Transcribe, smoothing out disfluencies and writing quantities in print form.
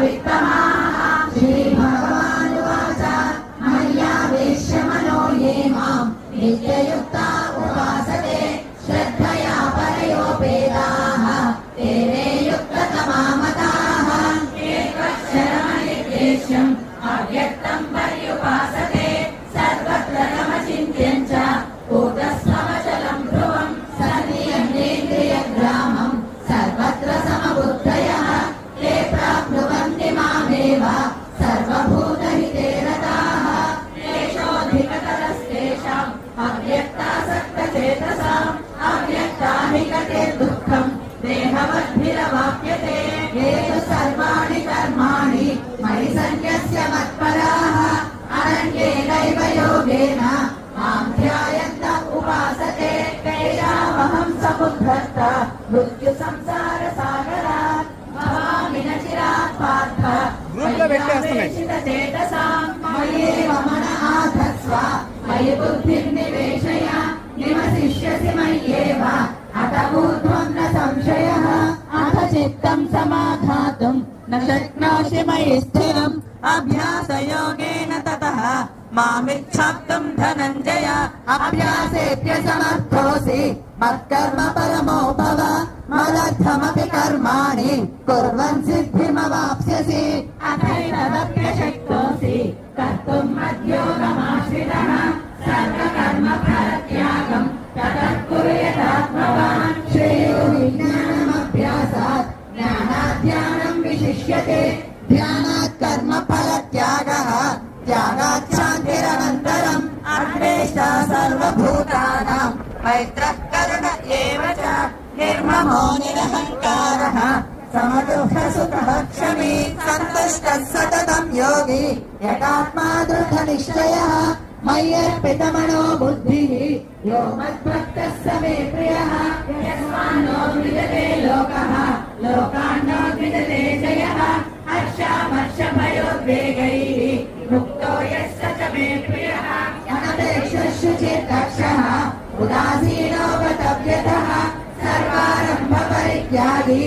वित्तमाः श्रीभगवानुवाच मय्यावेश्य मनो ये मां नित्ययुक्ता उपासते श्रद्धया परयोपेताः ते मे युक्ततमा मताः एकक्षरमनिर्देश्यम् अव्यक्तं पर्युपासते सर्वत्र समचिन्त्यं च कूटस्थमचलं ध्रुवं सन्नियम्येन्द्रियग्रामं सर्वत्र समबुद्धयः ते प्राप्नुवन्ति मामेव सर्वभूतहिते रताः क्लेशोऽधिकतरस्तेषाम् अव्यक्तासक्तचेतसाम् अव्यक्ताधिकतेर्दुःखं देहवद्भिरवाप्यते ये तु सर्वाणि कर्माणि मयि सन्न्यस्य मत्पराः अनन्येनैव योगेन मां ध्यायन्त उपासते तेषामहं समुद्धर्त मृत्युसंसारसागरात् भवामि न चिरात् पार्थ चेतसां मय्येव मनः आधत्स्व मयि बुद्धिर्निवेशय निवसिष्यसि मय्येव अत ऊर्ध्वं न संशयः अथ चित्तं समाधातुं न शक्नोषि मयि स्थिरम् अभ्यासयोगेन ततः मामिच्छाप्तुं धनञ्जय अभ्यासेऽप्यसमर्थोऽसि मत्कर्म परमो भव मदर्थमपि कर्माणि कुर्वन् सिद्धिमवाप्स्यसि अथैतदप्यशक्तोऽसि कर्तुं मद्योगमाश्रितः सर्वकर्मफलत्यागं ततः कुरु यथात्मवान् श्रेयो हि ज्ञानमभ्यासात् ज्ञानाद् विशिष्यते ध्यानात् कर्मफलत्यागः त्यागात् शान्तिरनन्तरम् अन्वेषा सर्वभूतानां मैत्रः करुण एव च निर्ममो निरहङ्कारः समदुःखसुखः क्षमी सन्तुष्टः सततं योगी यथात्मा दृढनिश्चयः मय्यर्पितमनो बुद्धिः यो मद्भक्तः स मे प्रियः यस्मान्नो द्विजते लोकः लोकान्नो द्विजते जयः हर्षामर्षभयोद्वेगैः मुक्तो यस्य च मे प्रियः अनपेक्षुचिर्दक्षः उदासीनो गतव्यतः सर्वारम्भ परित्यागी